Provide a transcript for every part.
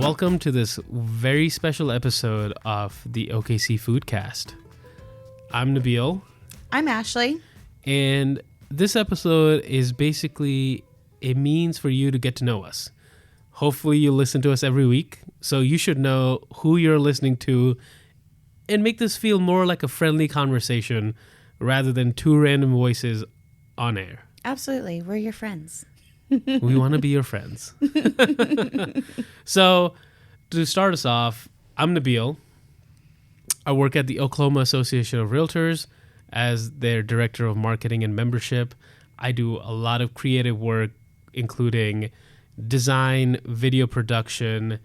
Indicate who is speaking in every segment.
Speaker 1: Welcome to this very special episode of the OKC Foodcast. I'm Nabil.
Speaker 2: I'm Ashley.
Speaker 1: And this episode is basically a means for you to get to know us. Hopefully you listen to us every week, so you should know who you're listening to and make this feel more like a friendly conversation rather than two random voices on air.
Speaker 2: Absolutely. We're your friends.
Speaker 1: We want to be your friends. So, to start us off, I'm Nabil. I work at the Oklahoma Association of Realtors as their Director of Marketing and Membership. I do a lot of creative work, including design, video production,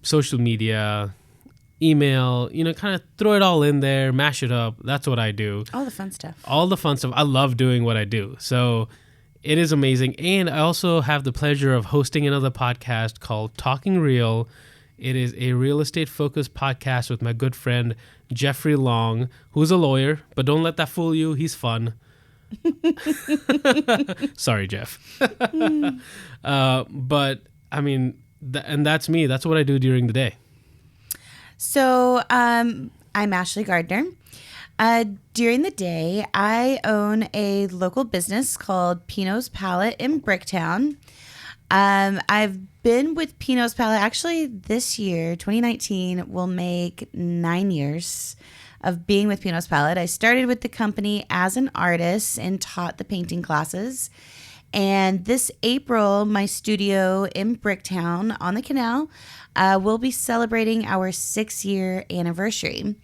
Speaker 1: social media, email, kind of throw it all in there, mash it up. That's what I do.
Speaker 2: All the fun stuff.
Speaker 1: All the fun stuff. I love doing what I do. So it is amazing. And I also have the pleasure of hosting another podcast called Talking Real. It is a real estate focused podcast with my good friend, Jeffrey Long, who's a lawyer, but don't let that fool you. He's fun. Sorry, Jeff. But I mean, and that's me. That's what I do during the day.
Speaker 2: So I'm Ashley Gardner. During the day, I own a local business called Pino's Palette in Bricktown. I've been with Pino's Palette actually this year, 2019, will make 9 years of being with Pino's Palette. I started with the company as an artist and taught the painting classes. And this April, my studio in Bricktown on the canal will be celebrating our 6-year anniversary.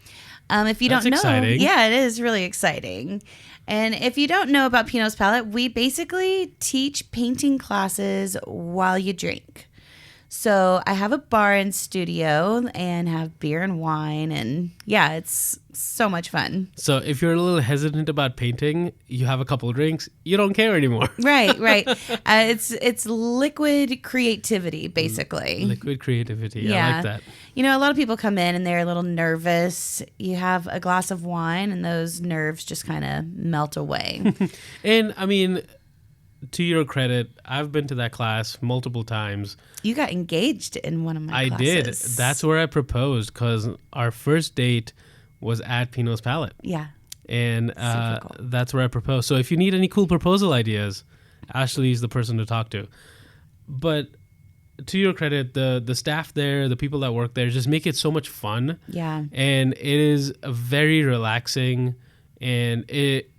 Speaker 2: If you don't know,
Speaker 1: exciting.
Speaker 2: Yeah, it is really exciting. And if you don't know about Pino's Palette, we basically teach painting classes while you drink. So I have a bar and studio and have beer and wine, and yeah, it's so much fun.
Speaker 1: So if you're a little hesitant about painting, you have a couple of drinks, you don't care anymore.
Speaker 2: Right. It's liquid creativity, basically.
Speaker 1: Liquid creativity. I like that.
Speaker 2: A lot of people come in and they're a little nervous. You have a glass of wine and those nerves just kind of melt away.
Speaker 1: And I mean, to your credit, I've been to that class multiple times.
Speaker 2: You got engaged in one of my classes.
Speaker 1: I did. That's where I proposed because our first date was at Pino's Palette.
Speaker 2: Yeah.
Speaker 1: And
Speaker 2: Cool.
Speaker 1: that's where I proposed. So if you need any cool proposal ideas, Ashley is the person to talk to. But to your credit, the staff there, the people that work there, just make it so much fun.
Speaker 2: Yeah.
Speaker 1: And it is very relaxing, and it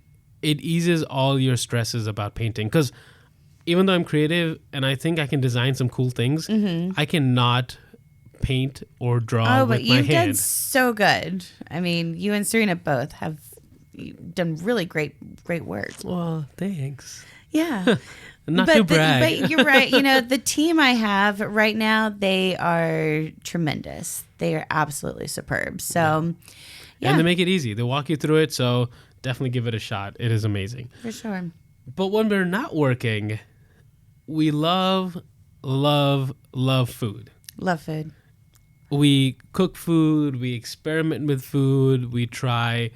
Speaker 1: eases all your stresses about painting. Because even though I'm creative and I think I can design some cool things, I cannot paint or draw with my hand.
Speaker 2: Oh, but you've done so good. I mean, you and Serena both have done really great work.
Speaker 1: Well, thanks.
Speaker 2: Yeah.
Speaker 1: Not to brag.
Speaker 2: But you're right. The team I have right now, they are tremendous. They are absolutely superb. So, yeah.
Speaker 1: And they make it easy. They walk you through it. So definitely give it a shot. It is amazing.
Speaker 2: For sure.
Speaker 1: But when we're not working, we love food.
Speaker 2: Love food.
Speaker 1: We cook food. We experiment with food. We try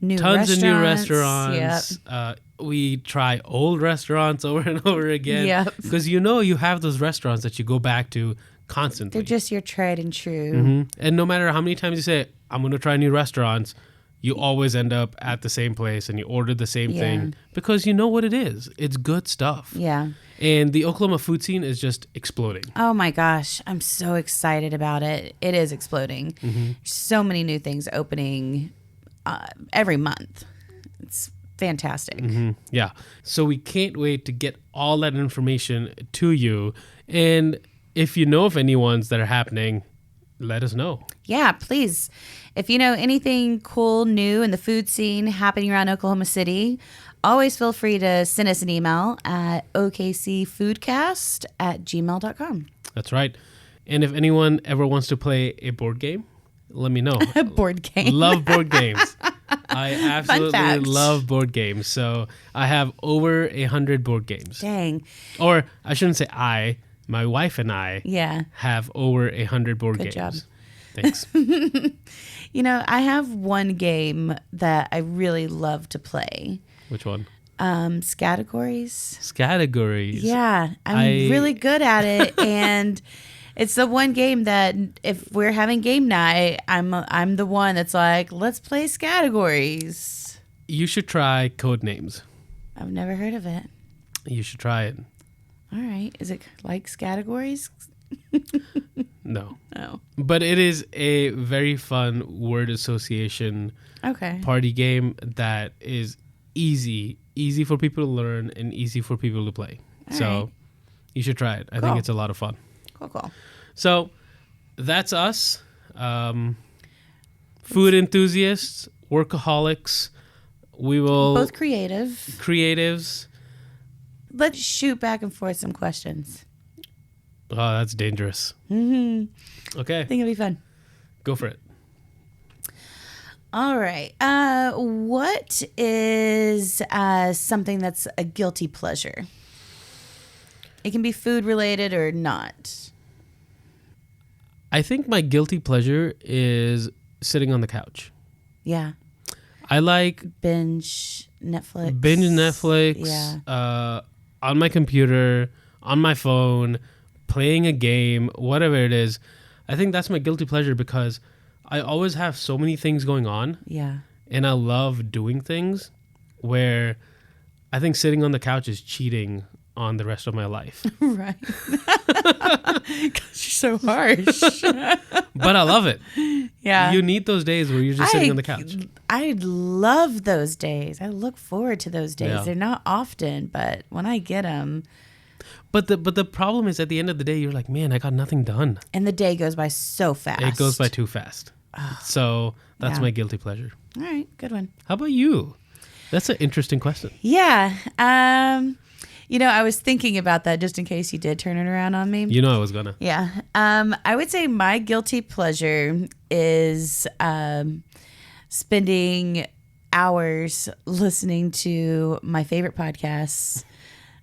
Speaker 1: tons of new restaurants.
Speaker 2: Yep.
Speaker 1: We try old restaurants over and over again.
Speaker 2: Yep.
Speaker 1: Because you have those restaurants that you go back to constantly.
Speaker 2: They're just your tried and true.
Speaker 1: Mm-hmm. And no matter how many times you say, I'm going to try new restaurants, you always end up at the same place and you order the same thing because you know what it is. It's good stuff.
Speaker 2: Yeah.
Speaker 1: And the Oklahoma food scene is just exploding.
Speaker 2: Oh my gosh. I'm so excited about it. It is exploding.
Speaker 1: Mm-hmm.
Speaker 2: So many new things opening every month. It's fantastic.
Speaker 1: Mm-hmm. Yeah. So we can't wait to get all that information to you. And if you know of any ones that are happening, let us know.
Speaker 2: Yeah, please. If you know anything cool, new in the food scene happening around Oklahoma City, always feel free to send us an email at okcfoodcast@gmail.com.
Speaker 1: That's right. And if anyone ever wants to play a board game, let me know.
Speaker 2: A board game.
Speaker 1: Love board games. I absolutely love board games. So I have over 100 board games.
Speaker 2: Dang.
Speaker 1: Or I shouldn't say my wife and I have over 100 board games.
Speaker 2: Good job.
Speaker 1: Thanks.
Speaker 2: I have one game that I really love to play.
Speaker 1: Which one?
Speaker 2: Scattergories.
Speaker 1: Scattergories.
Speaker 2: Yeah, I'm really good at it, and It's the one game that if we're having game night, I'm the one that's like, let's play categories.
Speaker 1: You should try Code Names.
Speaker 2: I've never heard of it.
Speaker 1: You should try it.
Speaker 2: All right. Is it like categories?
Speaker 1: No.
Speaker 2: Oh.
Speaker 1: But it is a very fun word association
Speaker 2: Okay.
Speaker 1: party game that is easy for people to learn and easy for people to play.
Speaker 2: All right.
Speaker 1: You should try it. I
Speaker 2: Cool.
Speaker 1: think it's a lot of fun.
Speaker 2: Cool.
Speaker 1: So that's us. Food enthusiasts, workaholics. We will
Speaker 2: Both creative.
Speaker 1: creatives.
Speaker 2: Let's shoot back and forth some questions.
Speaker 1: Oh, that's dangerous. Okay,
Speaker 2: I think it'll be fun.
Speaker 1: go for it.
Speaker 2: All right. What is something that's a guilty pleasure? It can be food related or not.
Speaker 1: I think my guilty pleasure is sitting on the couch.
Speaker 2: Yeah.
Speaker 1: I like
Speaker 2: Binge Netflix.
Speaker 1: Netflix on my computer, on my phone, playing a game, whatever it is. I think that's my guilty pleasure because I always have so many things going on
Speaker 2: Yeah.
Speaker 1: and I love doing things where I think sitting on the couch is cheating on the rest of my life.
Speaker 2: Right. Because you're so harsh.
Speaker 1: But I love it.
Speaker 2: Yeah.
Speaker 1: You need those days where you're just sitting on the couch.
Speaker 2: I love those days. I look forward to those days.
Speaker 1: Yeah.
Speaker 2: They're not often, but when I get them,
Speaker 1: But the problem is at the end of the day, you're like, man, I got nothing done.
Speaker 2: and the day goes by so fast.
Speaker 1: It goes by too fast. So that's
Speaker 2: Yeah.
Speaker 1: my guilty pleasure.
Speaker 2: All right, good one.
Speaker 1: How about you? That's an interesting question.
Speaker 2: Yeah. I was thinking about that just in case you did turn it around on me.
Speaker 1: You know I was gonna.
Speaker 2: Yeah. I would say my guilty pleasure is spending hours listening to my favorite podcasts,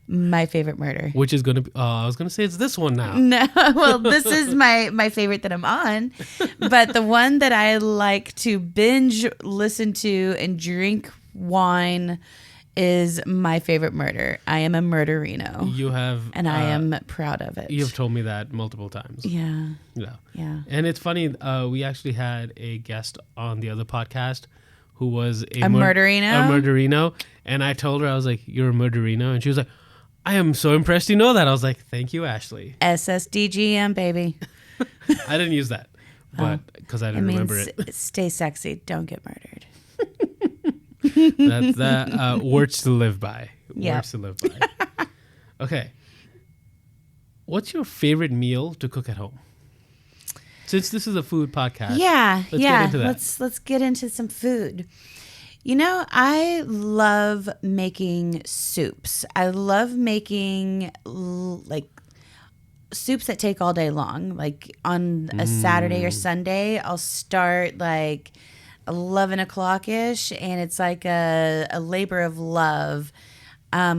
Speaker 2: My Favorite Murder.
Speaker 1: Which is gonna be? I was gonna say it's this one now.
Speaker 2: No, well, this is my favorite that I'm on, but the one that I like to binge listen to and drink wine is My Favorite Murder. I am a murderino,
Speaker 1: You have,
Speaker 2: and I am proud of it.
Speaker 1: You've told me that multiple times.
Speaker 2: Yeah,
Speaker 1: Yeah.
Speaker 2: yeah.
Speaker 1: And it's funny. We actually had a guest on the other podcast who was a
Speaker 2: murderino?
Speaker 1: A murderino, and I told her I was like, "You're a murderino," and she was like, "I am so impressed you know that." I was like, "Thank you, Ashley."
Speaker 2: SSDGM, baby.
Speaker 1: I didn't use that, but because I
Speaker 2: It
Speaker 1: didn't remember
Speaker 2: means
Speaker 1: it.
Speaker 2: stay sexy, don't get murdered.
Speaker 1: That's that. Words to live by.
Speaker 2: Yeah.
Speaker 1: Words to live by. Okay. What's your favorite meal to cook at home? Since this is a food podcast.
Speaker 2: Yeah,
Speaker 1: Let's get into that.
Speaker 2: Let's get into some food. I love making soups. I love making like soups that take all day long. Like on a Saturday or Sunday, I'll start like 11 o'clock ish, and it's like a labor of love.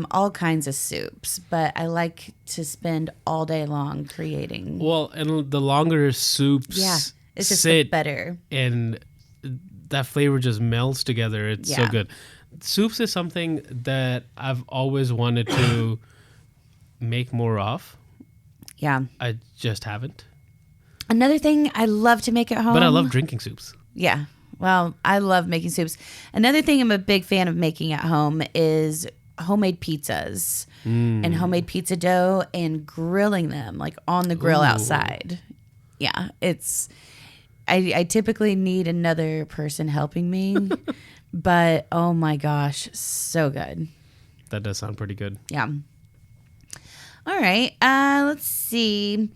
Speaker 2: All kinds of soups, but I like to spend all day long creating.
Speaker 1: Well, and the longer soups
Speaker 2: Yeah, it's just the
Speaker 1: sit
Speaker 2: better.
Speaker 1: and that flavor just melts together. It's so
Speaker 2: Yeah.
Speaker 1: good. Soups is something that I've always wanted to make more of.
Speaker 2: Yeah.
Speaker 1: I just haven't.
Speaker 2: Another thing I love to make at home.
Speaker 1: But I love drinking soups.
Speaker 2: Yeah. Well, I love making soups. Another thing I'm a big fan of making at home is homemade pizzas and homemade pizza dough and grilling them like on the grill
Speaker 1: Ooh.
Speaker 2: outside. Yeah. I typically need another person helping me, but oh my gosh, so good.
Speaker 1: That does sound pretty good.
Speaker 2: Yeah. All right. Let's see.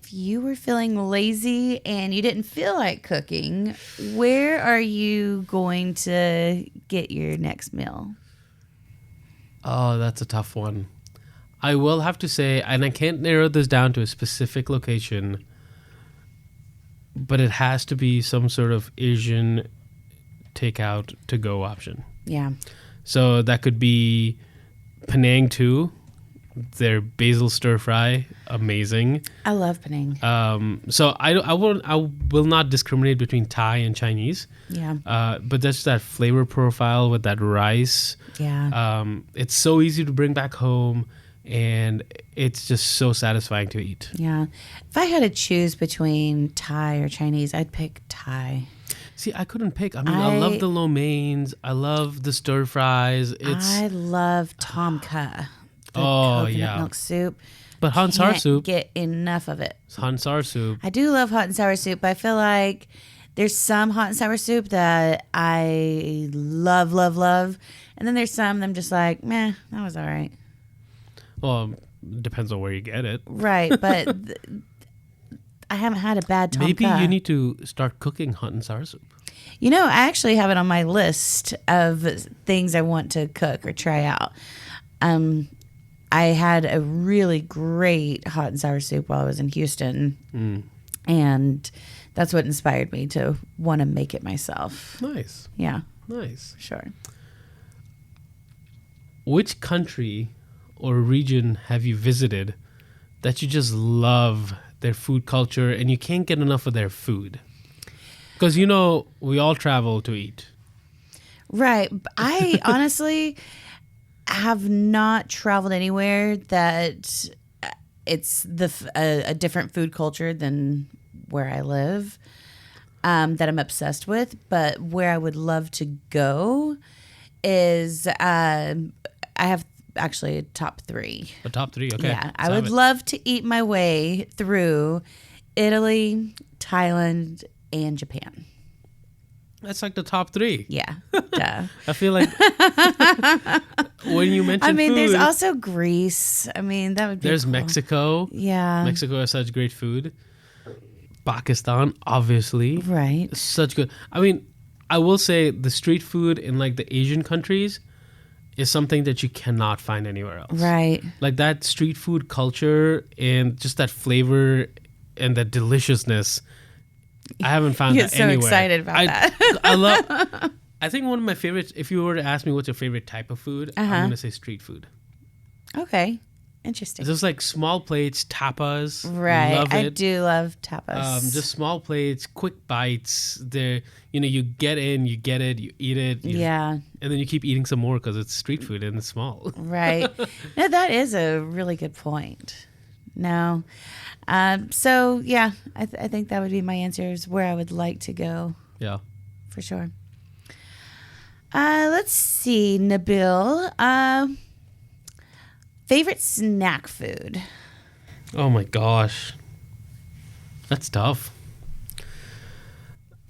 Speaker 2: If you were feeling lazy and you didn't feel like cooking, where are you going to get your next meal?
Speaker 1: Oh, that's a tough one. I will have to say, and I can't narrow this down to a specific location, but it has to be some sort of Asian takeout to go option.
Speaker 2: Yeah.
Speaker 1: So that could be Penang too. Their basil stir fry, amazing.
Speaker 2: I love Penang.
Speaker 1: So I will not discriminate between Thai and Chinese.
Speaker 2: Yeah.
Speaker 1: But that's that flavor profile with that rice.
Speaker 2: Yeah.
Speaker 1: It's so easy to bring back home. and it's just so satisfying to eat.
Speaker 2: Yeah. If I had to choose between Thai or Chinese, I'd pick Thai.
Speaker 1: See, I couldn't pick. I mean, I love the lo mains. I love the stir fries.
Speaker 2: I love Tom Kha, the
Speaker 1: Oh,
Speaker 2: coconut
Speaker 1: yeah.
Speaker 2: milk soup.
Speaker 1: But hot and sour
Speaker 2: Can't
Speaker 1: soup,
Speaker 2: get enough of it.
Speaker 1: hot and sour soup.
Speaker 2: I do love hot and sour soup, but I feel like there's some hot and sour soup that I love, love, love. And then there's some that I'm just like, meh, that was all right.
Speaker 1: Well, depends on where you get it.
Speaker 2: Right, but I haven't had a bad Tom
Speaker 1: Maybe
Speaker 2: Kha.
Speaker 1: you need to start cooking hot and sour soup.
Speaker 2: You know, I actually have it on my list of things I want to cook or try out. I had a really great hot and sour soup while I was in Houston, and that's what inspired me to want to make it myself.
Speaker 1: Nice,
Speaker 2: Yeah,
Speaker 1: nice.
Speaker 2: sure.
Speaker 1: Which country or region have you visited that you just love their food culture and you can't get enough of their food? Because, you know, we all travel to eat.
Speaker 2: Right. I honestly have not traveled anywhere that it's a different food culture than where I live, that I'm obsessed with. But where I would love to go is I have actually a top 3.
Speaker 1: The top 3, okay.
Speaker 2: Yeah,
Speaker 1: let's
Speaker 2: I
Speaker 1: have
Speaker 2: would
Speaker 1: it.
Speaker 2: love to eat my way through Italy, Thailand, and Japan.
Speaker 1: That's like the top 3.
Speaker 2: Yeah, duh.
Speaker 1: I feel like when you mention
Speaker 2: I mean,
Speaker 1: food,
Speaker 2: there's also Greece. I mean, that would be
Speaker 1: there's
Speaker 2: cool.
Speaker 1: Mexico.
Speaker 2: Yeah.
Speaker 1: Mexico has such great food. Pakistan, obviously.
Speaker 2: Right.
Speaker 1: Such good. I mean, I will say the street food in like the Asian countries is something that you cannot find anywhere else.
Speaker 2: Right.
Speaker 1: Like that street food culture and just that flavor and that deliciousness. I haven't found
Speaker 2: You
Speaker 1: that
Speaker 2: get so
Speaker 1: anywhere.
Speaker 2: excited about that.
Speaker 1: I love. I think one of my favorites. If you were to ask me what's your favorite type of food, I'm gonna say street food.
Speaker 2: Okay. Interesting.
Speaker 1: It's just like small plates, tapas.
Speaker 2: Right.
Speaker 1: Love
Speaker 2: I
Speaker 1: it.
Speaker 2: do love tapas.
Speaker 1: Just small plates, quick bites. They're, you get in, you get it, you eat it.
Speaker 2: yeah.
Speaker 1: And then you keep eating some more because it's street food and it's small.
Speaker 2: Right. No, that is a really good point. No. So, yeah, I think that would be my answer is where I would like to go
Speaker 1: Yeah.
Speaker 2: for sure. Let's see, Nabil. Favorite snack food?
Speaker 1: Oh my gosh. That's tough.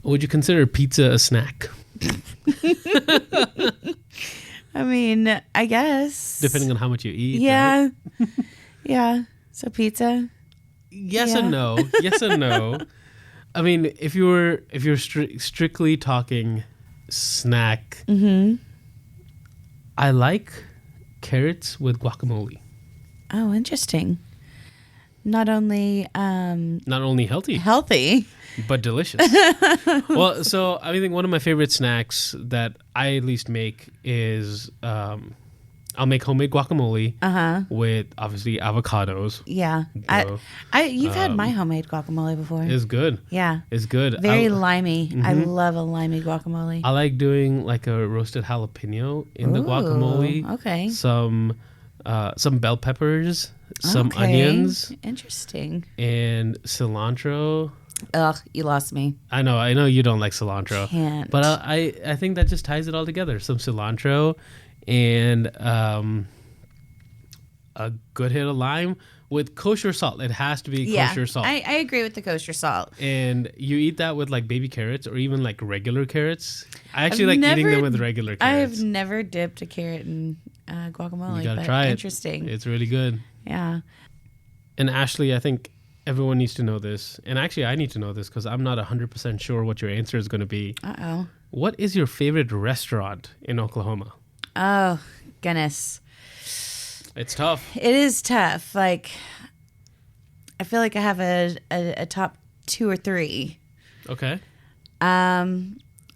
Speaker 1: Would you consider pizza a snack?
Speaker 2: I mean, I guess.
Speaker 1: Depending on how much you eat.
Speaker 2: Yeah.
Speaker 1: Right?
Speaker 2: Yeah. So pizza.
Speaker 1: Yes
Speaker 2: Yeah.
Speaker 1: and no. Yes and no. I mean, if you're strictly talking snack, I like carrots with guacamole.
Speaker 2: Oh, interesting. Not only
Speaker 1: Not only healthy,
Speaker 2: healthy.
Speaker 1: but delicious. Well, so I think one of my favorite snacks that I at least make is I'll make homemade guacamole with obviously avocados.
Speaker 2: Yeah.
Speaker 1: Bro.
Speaker 2: You've had my homemade guacamole before.
Speaker 1: It's good.
Speaker 2: Yeah.
Speaker 1: It's good.
Speaker 2: Very
Speaker 1: I
Speaker 2: limey. I love a limey guacamole.
Speaker 1: I like doing like a roasted jalapeno in the guacamole.
Speaker 2: Okay.
Speaker 1: Some bell peppers, some
Speaker 2: Okay.
Speaker 1: onions,
Speaker 2: Interesting.
Speaker 1: and cilantro.
Speaker 2: Ugh, you lost me.
Speaker 1: I know you don't like cilantro,
Speaker 2: Can't.
Speaker 1: but I think that just ties it all together. Some cilantro and a good hit of lime with kosher salt. It has to be kosher salt.
Speaker 2: I agree with the kosher salt.
Speaker 1: And you eat that with like baby carrots or even like regular carrots. I actually like eating them with regular carrots.
Speaker 2: I've never dipped a carrot in guacamole.
Speaker 1: You gotta
Speaker 2: but
Speaker 1: try it.
Speaker 2: Interesting.
Speaker 1: It's really good.
Speaker 2: Yeah.
Speaker 1: And Ashley, I think everyone needs to know this. And actually, I need to know this because I'm not 100% sure what your answer is going to be.
Speaker 2: Uh-oh.
Speaker 1: What is your favorite restaurant in Oklahoma?
Speaker 2: Oh, goodness.
Speaker 1: It's tough.
Speaker 2: It is tough. Like, I feel like I have a top 2 or 3.
Speaker 1: Okay.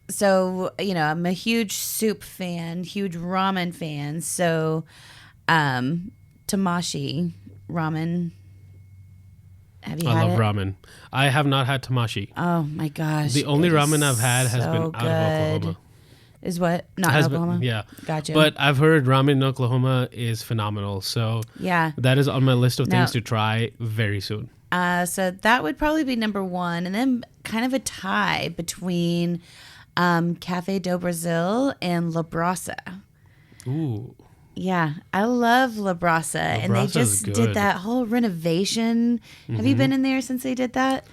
Speaker 2: So, I'm a huge soup fan, huge ramen fan. So, Tamashi ramen. Have you
Speaker 1: I
Speaker 2: had
Speaker 1: love
Speaker 2: it?
Speaker 1: ramen. I have not had Tamashi.
Speaker 2: Oh my gosh.
Speaker 1: The only
Speaker 2: it is
Speaker 1: ramen I've had has
Speaker 2: so
Speaker 1: been out of Oklahoma.
Speaker 2: is what? Not in
Speaker 1: Has been-
Speaker 2: Oklahoma?
Speaker 1: yeah.
Speaker 2: Gotcha.
Speaker 1: But I've heard ramen in Oklahoma is phenomenal. So
Speaker 2: yeah.
Speaker 1: that is on my list of
Speaker 2: Now-
Speaker 1: things to try very soon.
Speaker 2: So that would probably be number one. And then kind of a tie between Cafe do Brasil and La Brasa.
Speaker 1: Ooh.
Speaker 2: Yeah, I love La Brasa. And they
Speaker 1: Brasa's
Speaker 2: just
Speaker 1: good.
Speaker 2: did that whole renovation. Have you been in there since they did that?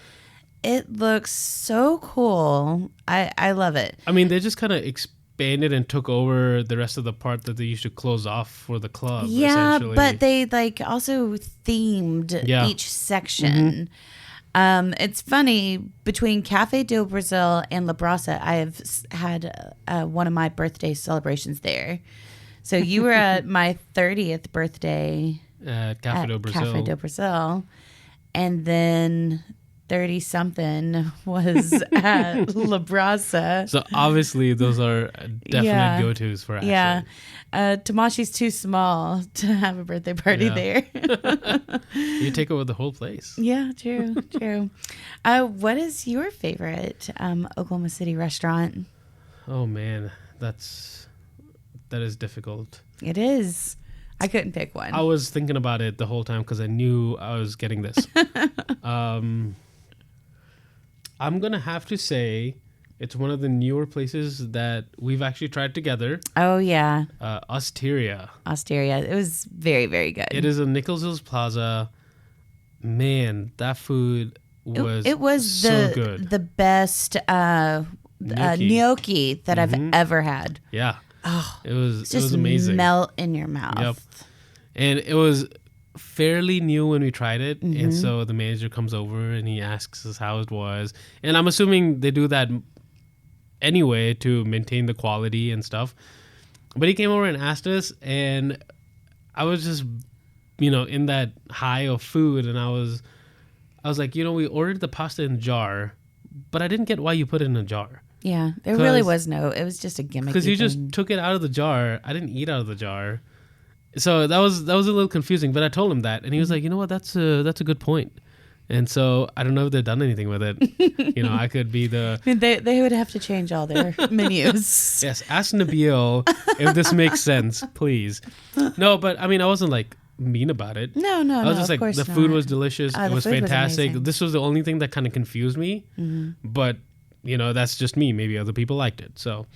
Speaker 2: It looks so cool. I love it.
Speaker 1: I mean, they just kind of expanded and took over the rest of the part that they used to close off for the club.
Speaker 2: Yeah,
Speaker 1: essentially.
Speaker 2: but they like also themed
Speaker 1: Yeah.
Speaker 2: each section. It's funny, between Cafe do Brasil and La Brasa, I have had one of my birthday celebrations there. So you were at my 30th birthday
Speaker 1: Cafe do
Speaker 2: at
Speaker 1: Brasil.
Speaker 2: Cafe do Brasil, and then 30 something was at La Brasa.
Speaker 1: So obviously, those are definite
Speaker 2: Yeah.
Speaker 1: go-tos for Ashley.
Speaker 2: Yeah. Tamashi's too small to have a birthday party
Speaker 1: Yeah.
Speaker 2: there.
Speaker 1: You take over the whole place.
Speaker 2: Yeah, true, true. What is your favorite Oklahoma City restaurant?
Speaker 1: Oh man, that is difficult.
Speaker 2: It is. I couldn't pick one.
Speaker 1: I was thinking about it the whole time because I knew I was getting this. I'm gonna have to say it's one of the newer places that we've actually tried together.
Speaker 2: Oh, yeah.
Speaker 1: Osteria.
Speaker 2: Osteria. It was very, very good.
Speaker 1: It is a Nichols Hills Plaza. Man, that food was
Speaker 2: It was
Speaker 1: so good.
Speaker 2: the best gnocchi that I've ever had.
Speaker 1: Yeah,
Speaker 2: Oh,
Speaker 1: it was
Speaker 2: it's just
Speaker 1: amazing.
Speaker 2: melt in your mouth.
Speaker 1: Yep. And it was fairly new when we tried it.
Speaker 2: Mm-hmm.
Speaker 1: And so the manager comes over and he asks us how it was. And I'm assuming they do that anyway to maintain the quality and stuff. But he came over and asked us, and I was just, in that high of food. And I was like, we ordered the pasta in a jar, but I didn't get why you put it in a jar.
Speaker 2: Yeah, there really
Speaker 1: 'Cause-
Speaker 2: was it was just a gimmick.
Speaker 1: Because you just took it out of the jar. I didn't eat out of the jar. So that was a little confusing, but I told him that, and he was like, "You know what? That's a good point." And so I don't know if they've done anything with it. I could be the
Speaker 2: They would have to change all their menus.
Speaker 1: yes. Ask Nabil if this makes sense, please. No, but I mean, I wasn't like mean about it.
Speaker 2: No,
Speaker 1: I was just
Speaker 2: of
Speaker 1: like,
Speaker 2: course
Speaker 1: the food
Speaker 2: not.
Speaker 1: was delicious.
Speaker 2: Oh,
Speaker 1: It
Speaker 2: the
Speaker 1: was
Speaker 2: food was
Speaker 1: fantastic.
Speaker 2: amazing.
Speaker 1: This was the only thing that kind of confused me, but that's just me. Maybe other people liked it. So,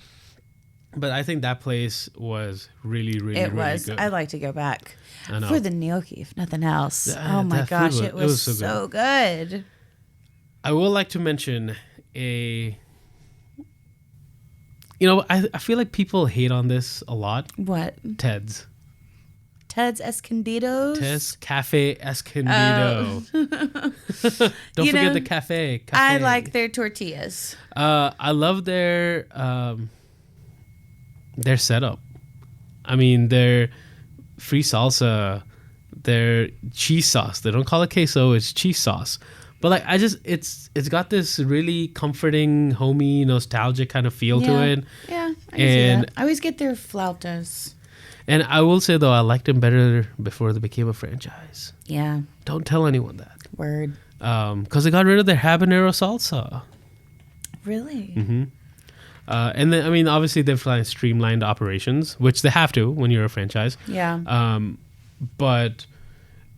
Speaker 1: but I think that place was really, really,
Speaker 2: It
Speaker 1: really
Speaker 2: was.
Speaker 1: good.
Speaker 2: I'd like to go back
Speaker 1: I know.
Speaker 2: for the gnocchi, if nothing else.
Speaker 1: Yeah,
Speaker 2: Oh my
Speaker 1: that food
Speaker 2: gosh,
Speaker 1: was-
Speaker 2: it was
Speaker 1: so
Speaker 2: so good.
Speaker 1: I would like to mention I feel like people hate on this a lot.
Speaker 2: What?
Speaker 1: Ted's.
Speaker 2: Ted's Escondidos?
Speaker 1: Ted's Cafe Escondido. Don't
Speaker 2: You
Speaker 1: forget
Speaker 2: know,
Speaker 1: the cafe.
Speaker 2: I like their tortillas.
Speaker 1: I love their setup. I mean, their free salsa, their cheese sauce. They don't call it queso; it's cheese sauce. But like, it's got this really comforting, homey, nostalgic kind of feel to it.
Speaker 2: Yeah, I can see
Speaker 1: And-
Speaker 2: that. I always get their flautas.
Speaker 1: And I will say though, I liked them better before they became a franchise.
Speaker 2: Yeah,
Speaker 1: Don't tell anyone that,
Speaker 2: word.
Speaker 1: because they got rid of their habanero salsa.
Speaker 2: Really?
Speaker 1: And then, I mean, obviously they've kind of streamlined operations, which they have to when you're a franchise.
Speaker 2: Yeah.
Speaker 1: But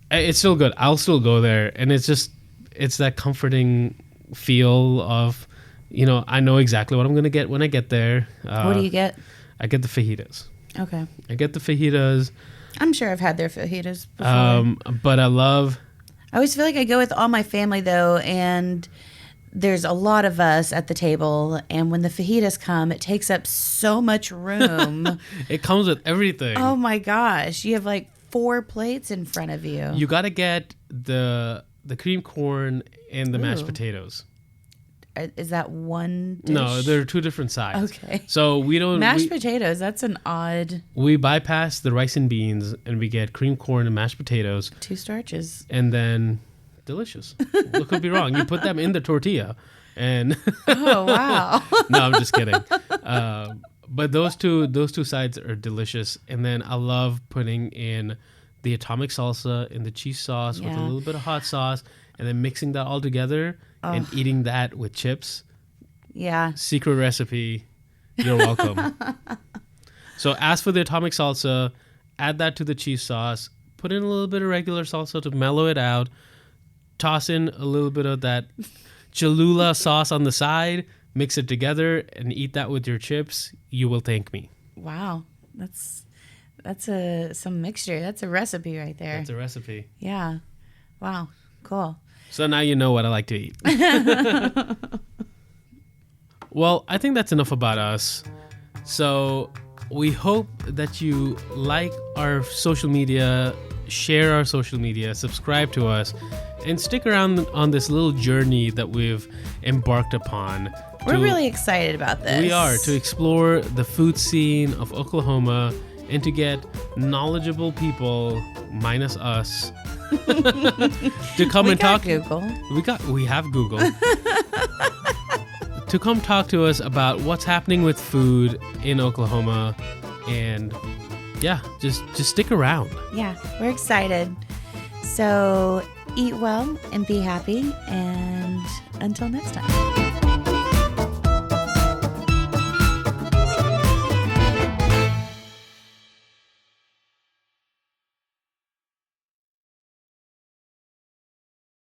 Speaker 1: it's still good. I'll still go there, and it's that comforting feel of, I know exactly what I'm gonna get when I get there.
Speaker 2: What do you get?
Speaker 1: I get the fajitas.
Speaker 2: Okay.
Speaker 1: I get the fajitas,
Speaker 2: I'm sure I've had their fajitas before.
Speaker 1: but I love.
Speaker 2: I always feel like I go with all my family though, and there's a lot of us at the table, and when the fajitas come, it takes up so much room.
Speaker 1: It comes with everything.
Speaker 2: Oh my gosh, you have like 4 plates in front of you.
Speaker 1: You got to get the cream corn and the mashed
Speaker 2: Ooh.
Speaker 1: potatoes.
Speaker 2: Is that one dish?
Speaker 1: No, they're 2 different sides.
Speaker 2: Okay.
Speaker 1: So we don't
Speaker 2: Mashed potatoes, that's an odd
Speaker 1: we bypass the rice and beans and we get cream corn and mashed potatoes,
Speaker 2: 2 starches.
Speaker 1: and then delicious. What could be wrong? You put them in the tortilla, and
Speaker 2: Oh, wow.
Speaker 1: no, I'm just kidding. But those two sides are delicious, and then I love putting in the atomic salsa and the cheese sauce with a
Speaker 2: Yeah.
Speaker 1: little bit of hot sauce, and then mixing that all together and eating that with chips.
Speaker 2: Yeah.
Speaker 1: Secret recipe. You're welcome. So ask for the atomic salsa, add that to the cheese sauce, put in a little bit of regular salsa to mellow it out, toss in a little bit of that Cholula sauce on the side, mix it together, and eat that with your chips. You will thank me.
Speaker 2: Wow. That's some mixture. That's a recipe right there.
Speaker 1: That's a recipe.
Speaker 2: Yeah. Wow. Cool.
Speaker 1: So now you know what I like to eat. Well, I think that's enough about us. So we hope that you like our social media, share our social media, subscribe to us, and stick around on this little journey that we've embarked upon.
Speaker 2: We're really excited about this.
Speaker 1: We are, to explore the food scene of Oklahoma and to get knowledgeable people, minus us, to come and talk.
Speaker 2: Google.
Speaker 1: We have Google. To come talk to us about what's happening with food in Oklahoma, and yeah, just stick around.
Speaker 2: Yeah, we're excited. So eat well and be happy, and until next time.